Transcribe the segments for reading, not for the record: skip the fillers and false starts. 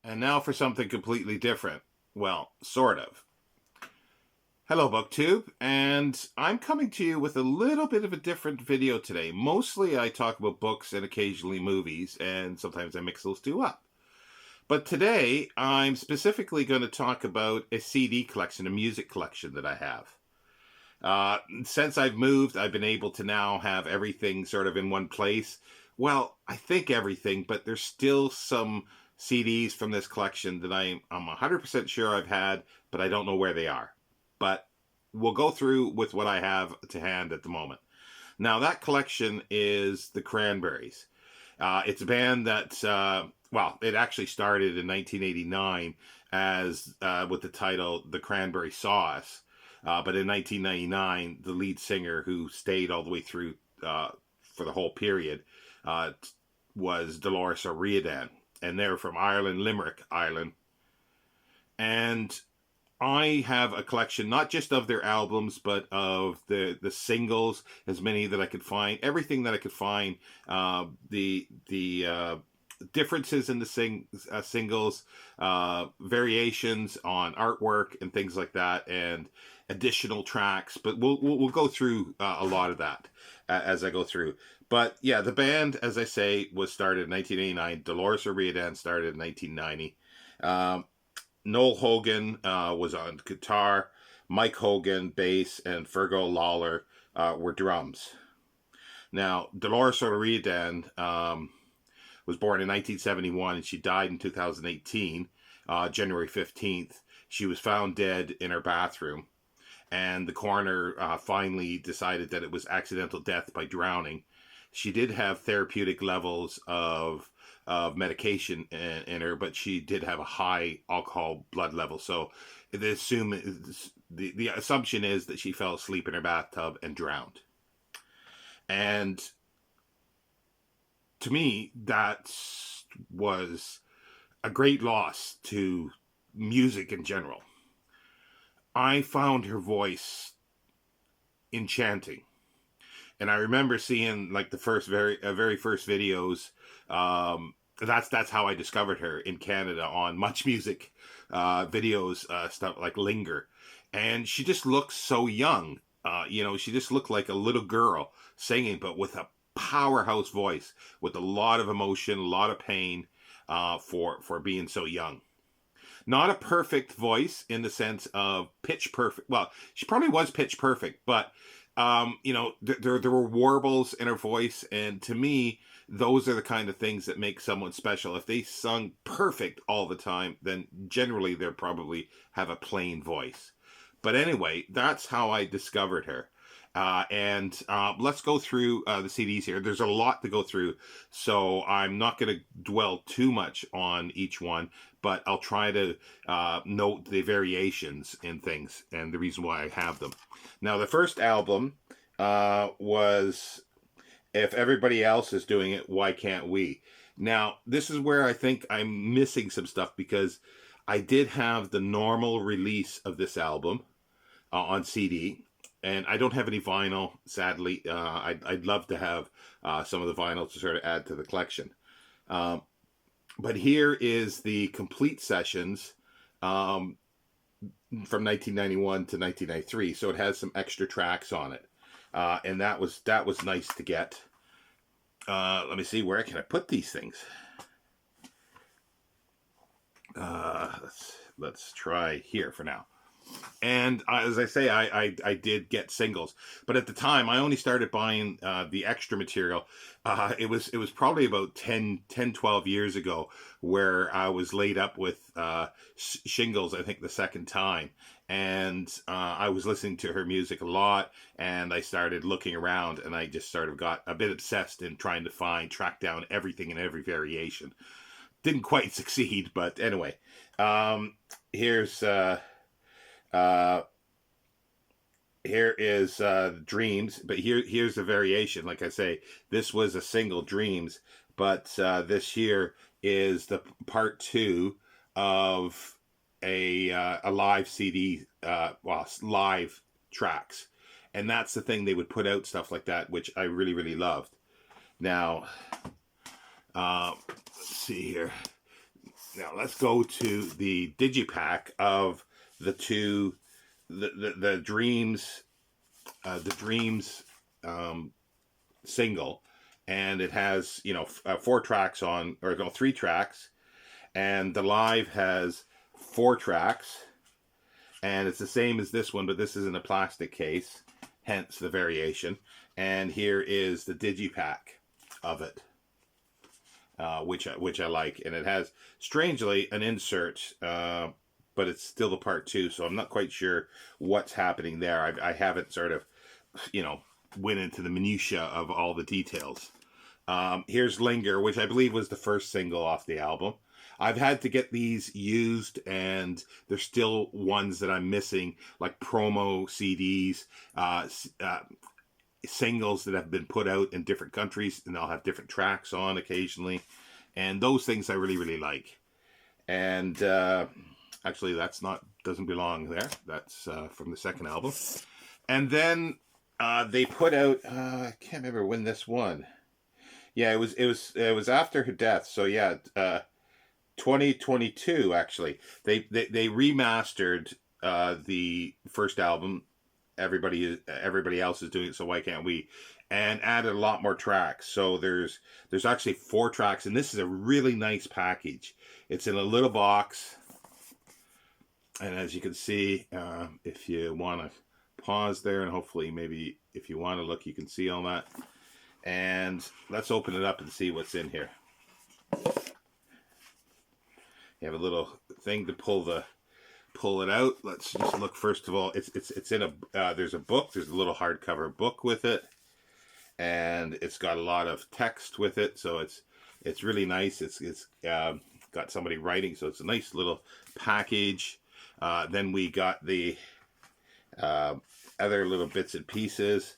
And now for something completely different. Well, sort of. Hello, BookTube, and I'm coming to you with a little bit of a different video today. Mostly I talk about books and occasionally movies, and sometimes I mix those two up. But today I'm specifically going to talk about a CD collection, a music collection that I have. Since I've moved, I've been able to now have everything sort of in one place. Well, I think everything, but there's still some CDs from this collection that I'm 100% sure I've had, but I don't know where they are. But we'll go through with what I have to hand at the moment. Now, that collection is the Cranberries. It's a band that, well, it actually started in 1989 as with the title The Cranberry Sauce. But in 1999, the lead singer, who stayed all the way through for the whole period, uh, was Dolores O'Riordan. And they're from Ireland, Limerick, Ireland. And I have a collection not just of their albums, but of the singles, as many that I could find, everything that I could find. The differences in the singles, variations on artwork and things like that, and additional tracks. But we'll go through a lot of that as I go through. But yeah, the band, as I say, was started in 1989. Dolores O'Riordan started in 1990. Um, Noel Hogan was on guitar, Mike Hogan bass, and Fergal Lawler were drums. Now, Dolores O'Riordan was born in 1971 and she died in 2018, January 15th. She was found dead in her bathroom, and the coroner finally decided that it was accidental death by drowning. She did have therapeutic levels of medication in her, but she did have a high alcohol blood level. So the assumption is that she fell asleep in her bathtub and drowned. And to me, that was a great loss to music in general. I found her voice enchanting, and I remember seeing like the very first videos. That's how I discovered her in Canada on Much Music videos, stuff like Linger, and she just looked so young. She just looked like a little girl singing, but with a powerhouse voice, with a lot of emotion, a lot of pain, for being so young. Not a perfect voice in the sense of pitch perfect. Well, she probably was pitch perfect, but there were warbles in her voice, and to me, those are the kind of things that make someone special. If they sung perfect all the time, then generally they'll probably have a plain voice. But anyway, that's how I discovered her. And let's go through the CDs here. There's a lot to go through, so I'm not going to dwell too much on each one, but I'll try to note the variations in things and the reason why I have them. Now, the first album was If Everybody Else Is Doing It, Why Can't We? Now, this is where I think I'm missing some stuff, because I did have the normal release of this album on CD, and I don't have any vinyl, sadly. I'd love to have some of the vinyl to sort of add to the collection. Um, but here is the complete sessions from 1991 to 1993, so it has some extra tracks on it, and that was nice to get. Let me see, where can I put these things? Let's try here for now. And as I say, I did get singles, but at the time I only started buying the extra material. It was probably about 12 years ago, where I was laid up with shingles, I think the second time. And I was listening to her music a lot, and I started looking around, and I just sort of got a bit obsessed in trying to track down everything in every variation. Didn't quite succeed, but anyway. Here's uh, here is Dreams, but here's the variation. Like I say, this was a single, Dreams, but this here is the part two of a live CD, live tracks, and that's the thing, they would put out stuff like that, which I really really loved. Now, let's see here. Now let's go to the digipack of the two, the Dreams, single, and it has, you know, 4 tracks on, or no, 3 tracks, and the live has 4 tracks, and it's the same as this one, but this is in a plastic case, hence the variation. And here is the digipack of it, which I like, and it has, strangely, an insert, but it's still the part 2, so I'm not quite sure what's happening there. I haven't sort of, you know, went into the minutia of all the details. Here's Linger, which I believe was the first single off the album. I've had to get these used, and there's still ones that I'm missing, like promo CDs, singles that have been put out in different countries, and they'll have different tracks on occasionally. And those things I really, really like. And actually, doesn't belong there. That's from the second album. And then they put out, I can't remember when this one. Yeah, it was after her death. So yeah, 2022 actually. They remastered the first album. Everybody else is doing it, so why can't we? And added a lot more tracks. So there's actually 4 tracks, and this is a really nice package. It's in a little box, and as you can see, if you want to pause there, and hopefully maybe if you want to look, you can see all that. And let's open it up and see what's in here. You have a little thing to pull it out. Let's just look first of all. It's in a there's a book. There's a little hardcover book with it, and it's got a lot of text with it. So it's really nice. It's got somebody writing. So it's a nice little package. Then we got the other little bits and pieces,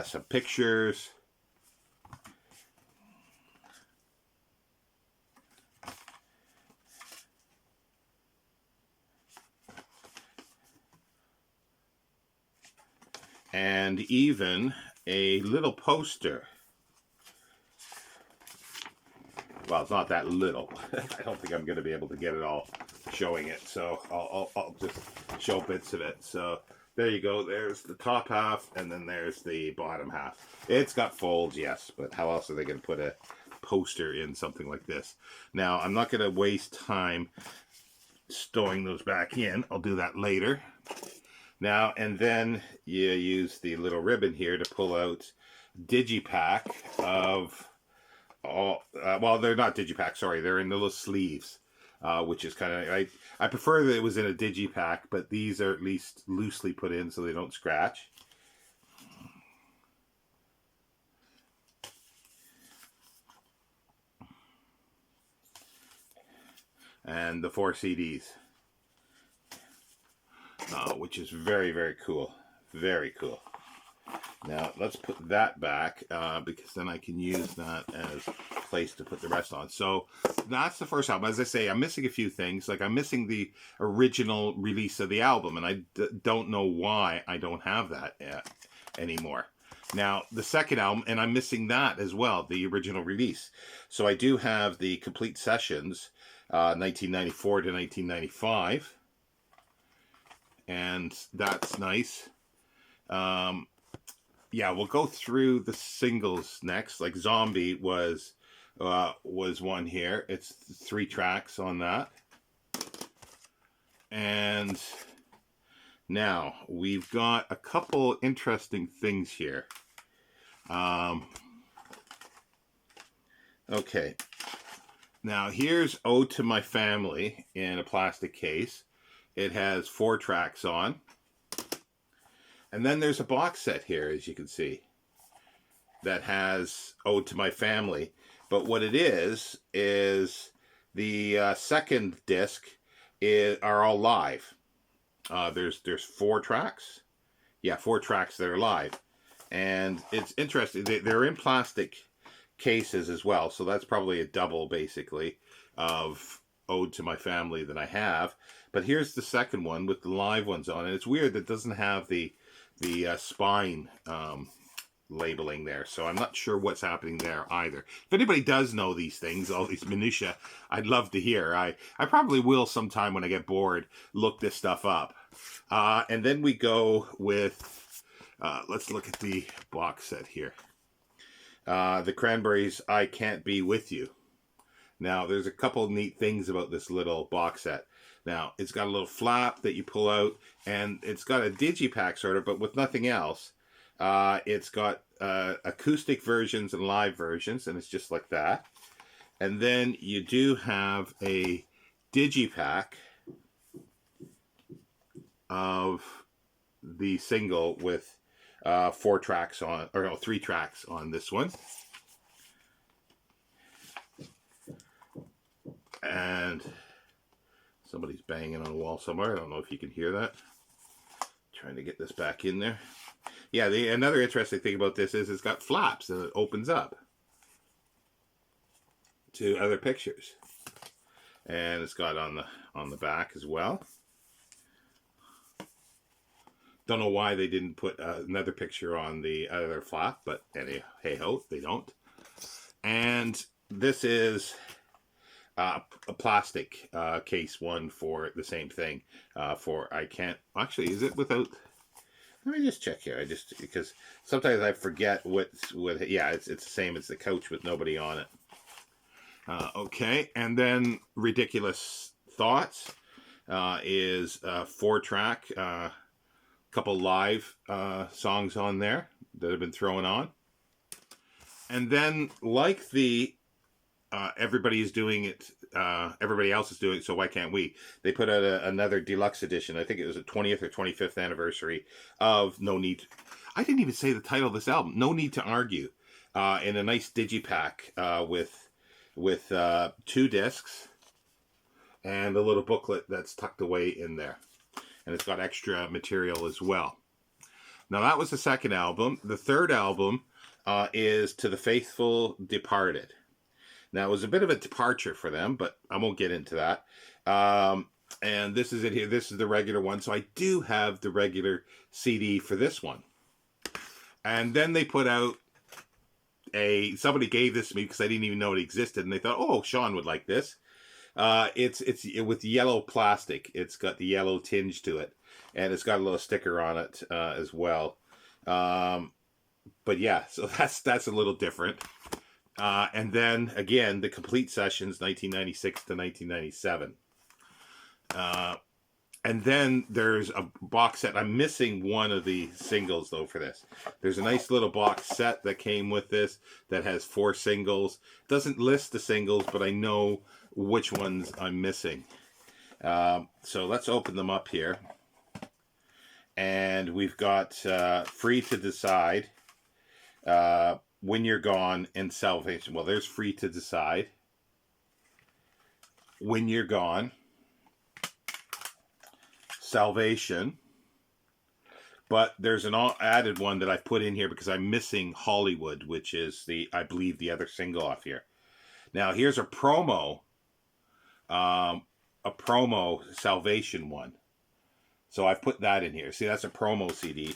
some pictures. And even a little poster. Well, it's not that little. I don't think I'm going to be able to get it all showing it, so I'll just show bits of it. So there you go. There's the top half, and then there's the bottom half. It's got folds, yes, but how else are they going to put a poster in something like this? Now, I'm not going to waste time stowing those back in. I'll do that later. Now, and then you use the little ribbon here to pull out digipack of all, well, they're not digipack, sorry, they're in the little sleeves, which is kind of, I prefer that it was in a digipack, but these are at least loosely put in so they don't scratch. And the 4 CDs. Which is very, very cool. Very cool. Now, let's put that back, because then I can use that as a place to put the rest on. So, that's the first album. As I say, I'm missing a few things. Like, I'm missing the original release of the album, and I don't know why I don't have that anymore. Now, the second album, and I'm missing that as well, the original release. So, I do have the complete sessions, 1994 to 1995. And that's nice. Yeah, we'll go through the singles next. Like Zombie was one here. It's 3 tracks on that. And now we've got a couple interesting things here. Okay. Now here's Ode to My Family in a plastic case. It has 4 tracks on. And then there's a box set here, as you can see, that has Ode to My Family. But what it is the second disc are all live. There's 4 tracks. Yeah, 4 tracks that are live. And it's interesting. They're in plastic cases as well. So that's probably a double, basically, of Ode to My Family that I have. But here's the second one with the live ones on it. It's weird that it doesn't have the spine labeling there. So I'm not sure what's happening there either. If anybody does know these things, all these minutiae, I'd love to hear. I probably will sometime when I get bored look this stuff up. And then we go with, let's look at the box set here. The Cranberries, I Can't Be With You. Now, there's a couple of neat things about this little box set. Now, it's got a little flap that you pull out, and it's got a digipack sort of, but with nothing else. It's got acoustic versions and live versions, and it's just like that. And then you do have a digipack of the single with 4 tracks on, or no, 3 tracks on this one. And somebody's banging on a wall somewhere. I don't know if you can hear that. Trying to get this back in there. Yeah, another interesting thing about this is it's got flaps and it opens up to other pictures. And it's got on the back as well. Don't know why they didn't put another picture on the other flap, but hey ho, they don't. And this is a plastic case one for the same thing. For I Can't, actually, is it without? Let me just check here. Because sometimes I forget what's with. Yeah, it's the same as the couch with nobody on it. Okay, and then Ridiculous Thoughts is 4-track. Couple live songs on there that have been thrown on. And then, like the everybody is doing it, everybody else is doing it, so why can't we? They put out another deluxe edition. I think it was the 20th or 25th anniversary of No Need. I didn't even say the title of this album, No Need to Argue, in a nice digipack with 2 discs and a little booklet that's tucked away in there. And it's got extra material as well. Now, that was the second album. The third album is To the Faithful Departed. Now, it was a bit of a departure for them, but I won't get into that. And this is it here. This is the regular one. So I do have the regular CD for this one. And then they put out somebody gave this to me because I didn't even know it existed. And they thought, oh, Shawn would like this. It's with yellow plastic. It's got the yellow tinge to it, and it's got a little sticker on it as well. But yeah, so that's a little different. And then again, the complete sessions, 1996 to 1997. And then there's a box set. I'm missing one of the singles though for this. There's a nice little box set that came with this that has 4 singles. Doesn't list the singles, but I know which ones I'm missing. So let's open them up here. And we've got Free to Decide, When You're Gone, and Salvation. Well, there's Free to Decide, When You're Gone, Salvation. But there's an added one that I put in here because I'm missing Hollywood, which is I believe the other single off here. Now here's a promo Salvation one. So I've put that in here. See, that's a promo CD,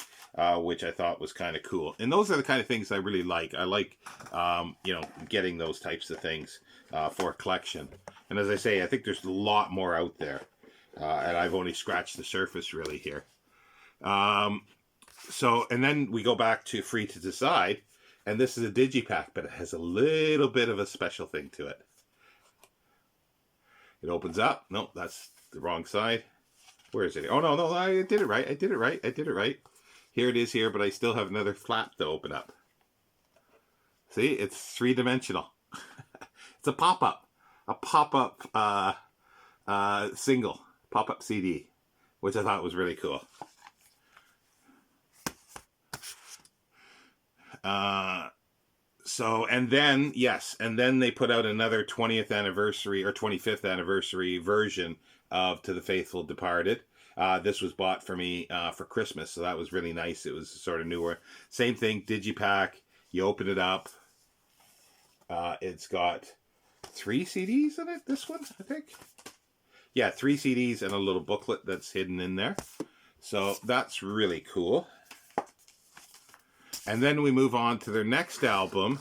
which I thought was kind of cool. And those are the kind of things I really like. I like, getting those types of things for a collection. And as I say, I think there's a lot more out there. And I've only scratched the surface really here. And then we go back to Free to Decide. And this is a digipack, but it has a little bit of a special thing to it. It opens up. No, that's the wrong side. Where is it? Oh, no, I did it right. I did it right. Here it is here, but I still have another flap to open up. See, it's 3-dimensional. It's a pop-up. A pop-up single. Pop-up CD, which I thought was really cool. And then they put out another 20th anniversary or 25th anniversary version of To the Faithful Departed. This was bought for me for Christmas, so that was really nice. It was sort of newer. Same thing, digipack. You open it up. It's got 3 CDs in it, this one, I think. Yeah, 3 CDs and a little booklet that's hidden in there. So that's really cool. And then we move on to their next album,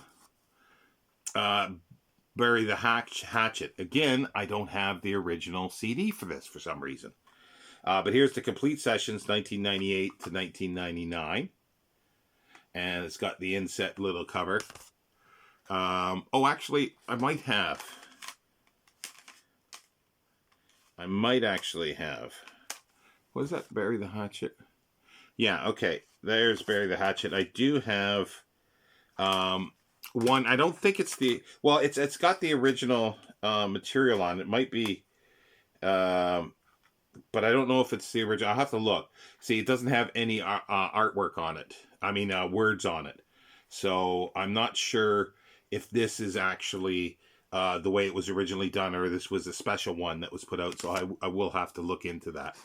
Bury the Hatchet. Again, I don't have the original CD for this for some reason. But here's the complete sessions, 1998 to 1999. And it's got the inset little cover. Oh, actually, I might actually have. What is that? Bury the Hatchet? Yeah, okay. There's Bury the Hatchet. I do have one. I don't think it's the... Well, it's got the original material on it. It might be... but I don't know if it's the original. I'll have to look. See, it doesn't have any artwork on it. I mean, words on it. So I'm not sure if this is actually the way it was originally done, or this was a special one that was put out. So I will have to look into that.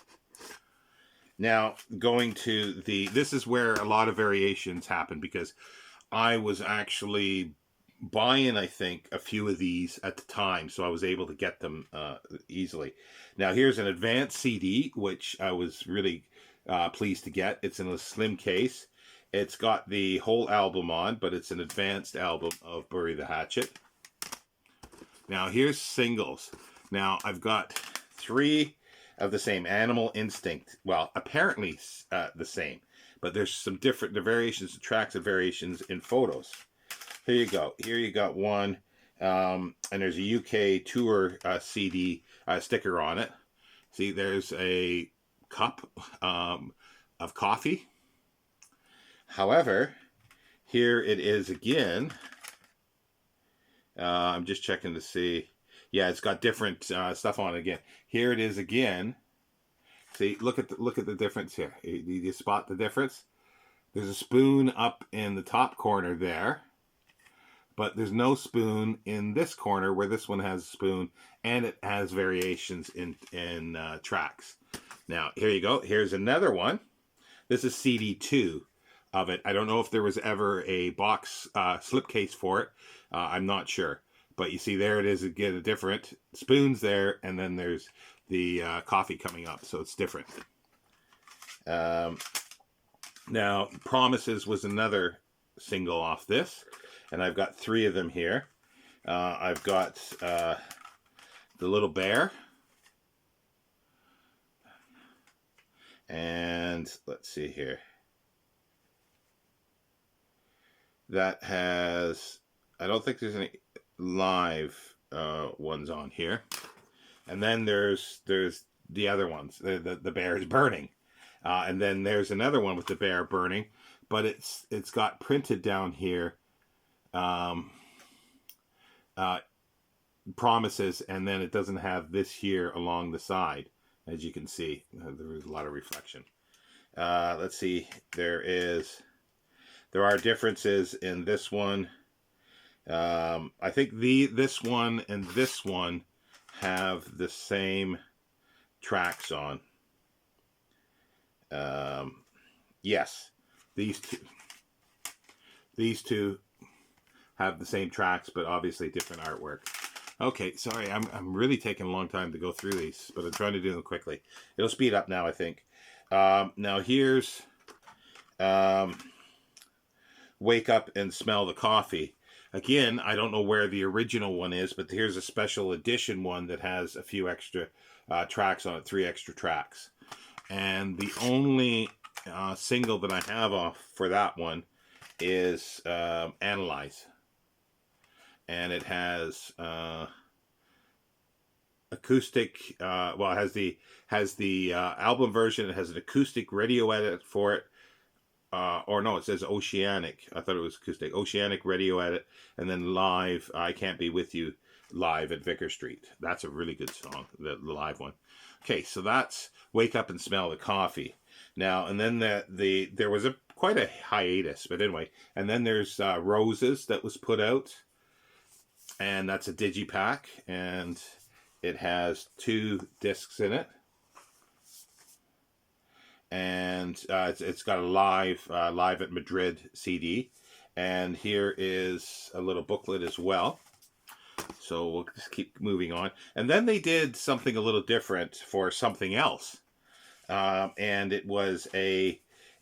Now, going to this is where a lot of variations happen, because I was actually buying, I think, a few of these at the time, so I was able to get them easily. Now, here's an advanced CD, which I was really pleased to get. It's in a slim case. It's got the whole album on, but it's an advanced album of Bury the Hatchet. Now, here's singles. Now, I've got 3 of the same, Animal Instinct. Well, apparently the same, but there's some different variations, tracks and variations in photos. Here you go. Here you got one, and there's a UK tour CD sticker on it. See, there's a cup of coffee. However, here it is again. I'm just checking to see. Yeah, it's got different stuff on it again. Here it is again. See, look at the difference here. Do you spot the difference? There's a spoon up in the top corner there, but there's no spoon in this corner where this one has a spoon, and it has variations in tracks. Now, here you go. Here's another one. This is CD 2 of it. I don't know if there was ever a box slipcase for it. I'm not sure. But you see, there it is again, a different spoons there, and then there's the coffee coming up, so it's different. Now, Promises was another single off this, and I've got 3 of them here. I've got The Little Bear, and let's see here. That has, I don't think there's any live ones on here. And then there's the other ones. The bear is burning. And then there's another one with the bear burning, but it's got printed down here Promises, and then it doesn't have this here along the side. As you can see, there is a lot of reflection. Let's see, there are differences in this one. I think this one and this one have the same tracks on. Yes, these two have the same tracks, but obviously different artwork. Okay, sorry, I'm really taking a long time to go through these, but I'm trying to do them quickly. It'll speed up now, I think. Now here's Wake Up and Smell the Coffee. Again, I don't know where the original one is, but here's a special edition one that has a few extra tracks on it, 3 extra tracks. And the only single that I have off for that one is Analyze. And it has acoustic, well, it has the album version. It has an acoustic radio edit for it. Or no, it says Oceanic. I thought it was acoustic. Oceanic radio edit, and then live, I Can't Be With You live at Vicar Street. That's a really good song, the live one. Okay, so that's Wake Up and Smell the Coffee. Now, and then there was quite a hiatus, but anyway. And then there's Roses that was put out, and that's a digipack, and it has 2 discs in it. And it's got a live at Madrid CD, and here is a little booklet as well. So we'll just keep moving on. And then they did something a little different for something else, and it was an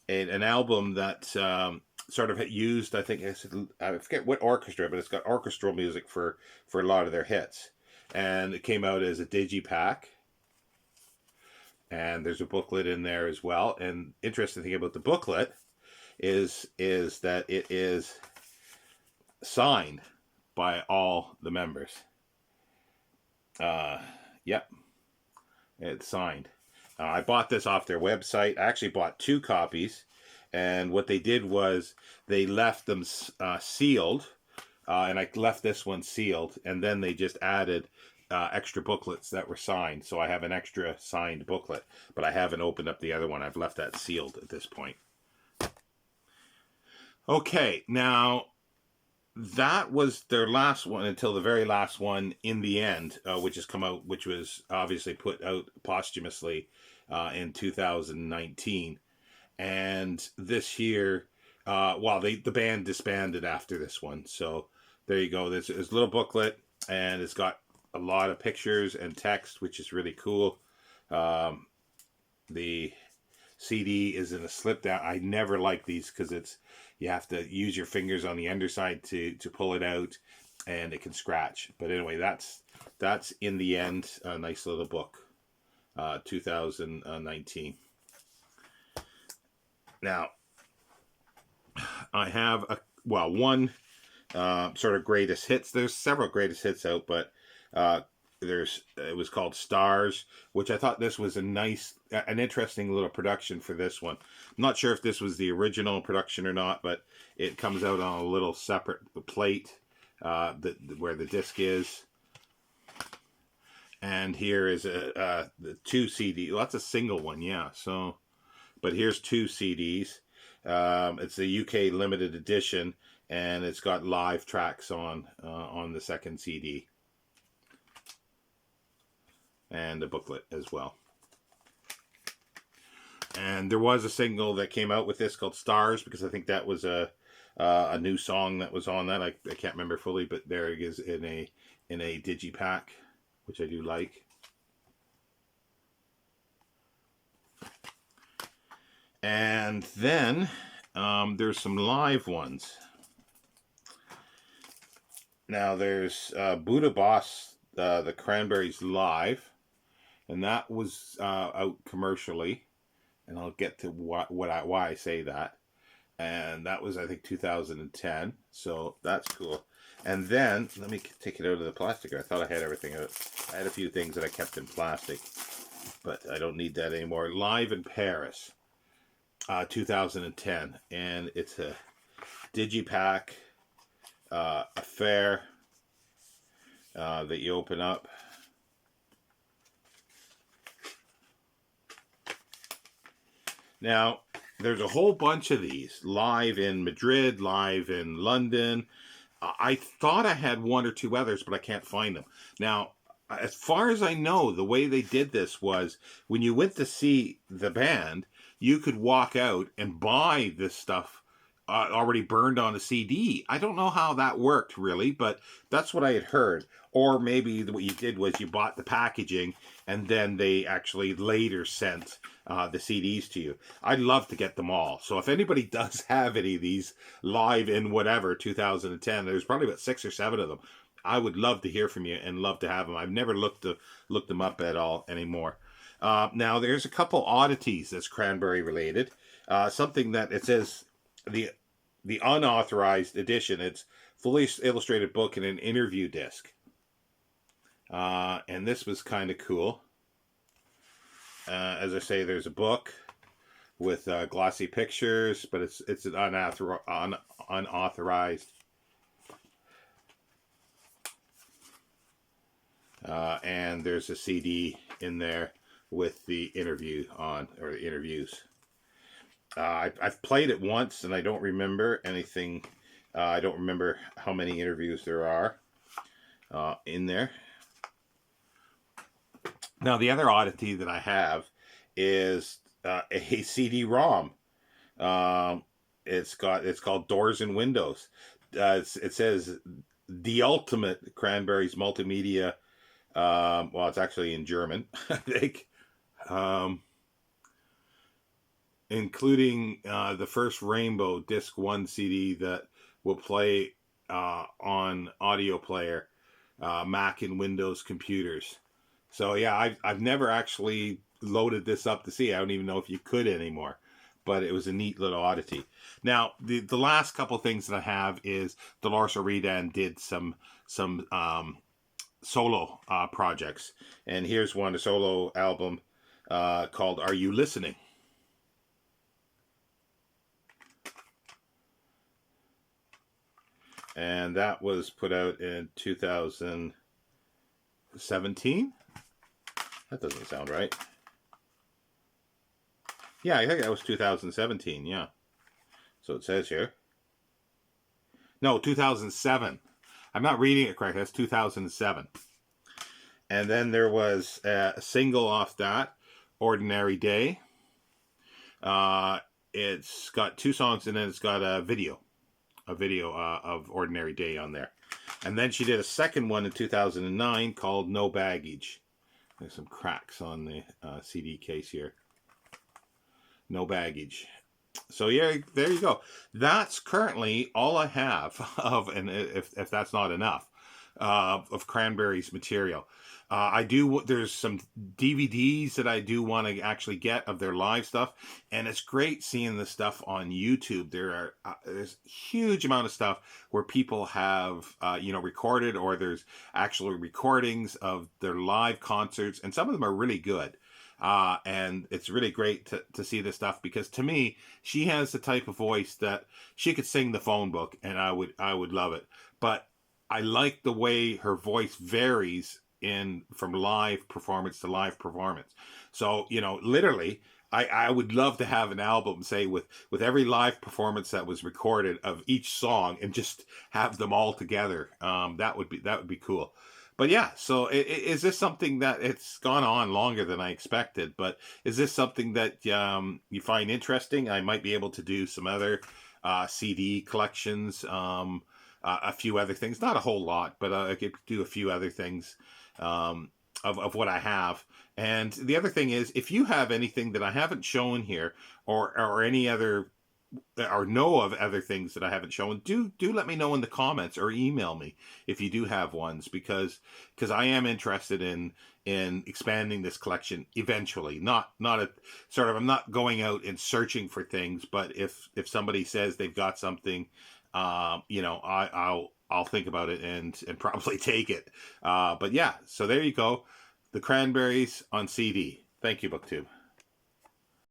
album that sort of used, I think, I forget what orchestra, but it's got orchestral music for a lot of their hits. And it came out as a digipack. And there's a booklet in there as well. And interesting thing about the booklet is that it is signed by all the members. Yep, it's signed. I bought this off their website. I actually bought 2 copies, and what they did was they left them sealed, and I left this one sealed, and then they just added extra booklets that were signed. So I have an extra signed booklet, but I haven't opened up the other one. I've left that sealed at this point. Okay, now that was their last one until the very last one in the end, which has come out, which was obviously put out posthumously in 2019. And this year, the band disbanded after this one. So there you go. There's a little booklet, and it's got a lot of pictures and text, which is really cool. The CD is in a slip down. I never like these because you have to use your fingers on the underside to pull it out, and it can scratch. But anyway, that's in the end a nice little book, 2019. Now, I have one sort of greatest hits. There's several greatest hits out, but it was called Stars, which I thought this was an interesting little production for this one. I'm not sure if this was the original production or not, but it comes out on a little separate plate where the disc is. And here is the 2 CD. Well, that's a single one, yeah. So, but here's 2 CDs. It's the UK limited edition, and it's got live tracks on the second CD. And a booklet as well. And there was a single that came out with this called Stars, because I think that was a new song that was on that. I can't remember fully, but there it is in a digipack, which I do like. And then there's some live ones. Now there's Buddha Boss, the Cranberries live. And that was out commercially, and I'll get to why I say that. And that was, I think, 2010, so that's cool. And then, let me take it out of the plastic. I thought I had everything out. I had a few things that I kept in plastic, but I don't need that anymore. Live in Paris, 2010, and it's a digipack affair that you open up. Now, there's a whole bunch of these, live in Madrid, live in London. I thought I had 1 or 2 others, but I can't find them. Now, as far as I know, the way they did this was when you went to see the band, you could walk out and buy this stuff already burned on a CD. I don't know how that worked, really, but that's what I had heard. Or maybe what you did was you bought the packaging, and then they actually later sent the CDs to you. I'd love to get them all. So if anybody does have any of these live in whatever 2010, there's probably about 6 or 7 of them. I would love to hear from you and love to have them. I've never looked them up at all anymore. Now there's a couple oddities that's Cranberry related. Something that it says the unauthorized edition. It's fully illustrated book and an interview disc. And this was kind of cool. As I say, there's a book with glossy pictures, but it's an unauthorized. And there's a CD in there with the interview on, or the interviews. I've played it once, and I don't remember anything. I don't remember how many interviews there are in there. Now, the other oddity that I have is a CD-ROM. It's called Doors and Windows. It says The Ultimate Cranberries Multimedia. Well, it's actually in German, I think. including the first Rainbow Disc 1 CD that will play on audio player, Mac and Windows computers. So yeah, I've never actually loaded this up to see. I don't even know if you could anymore, but it was a neat little oddity. Now the last couple things that I have is Dolores O'Riordan did some solo projects, and here's one, a solo album called "Are You Listening?" And that was put out in 2017. That doesn't sound right. Yeah, I think that was 2017. Yeah. So it says here. No, 2007. I'm not reading it correctly. That's 2007. And then there was a single off that, Ordinary Day. It's got 2 songs, and then it's got a video of Ordinary Day on there. And then she did a second one in 2009 called No Baggage. There's some cracks on the CD case here. No Baggage. So yeah, there you go. That's currently all I have of, and if that's not enough, of Cranberries material. There's some DVDs that I do want to actually get of their live stuff, and it's great seeing the stuff on YouTube. There's a huge amount of stuff where people have recorded, or there's actual recordings of their live concerts, and some of them are really good. And it's really great to see this stuff, because to me, she has the type of voice that she could sing the phone book, and I would love it. But I like the way her voice varies from live performance to live performance. So, literally, I would love to have an album, say, with every live performance that was recorded of each song, and just have them all together. That would be cool. But yeah, so is this something that, it's gone on longer than I expected, but is this something that you find interesting? I might be able to do some other CD collections, a few other things, not a whole lot, but I could do a few other things of what I have. And the other thing is, if you have anything that I haven't shown here, or any other, or know of other things that I haven't shown, do let me know in the comments, or email me if you do have ones, because I am interested in expanding this collection eventually. Not a sort of, I'm not going out and searching for things, but if somebody says they've got something, I'll think about it and probably take it. But yeah, so there you go. The Cranberries on CD. Thank you, BookTube.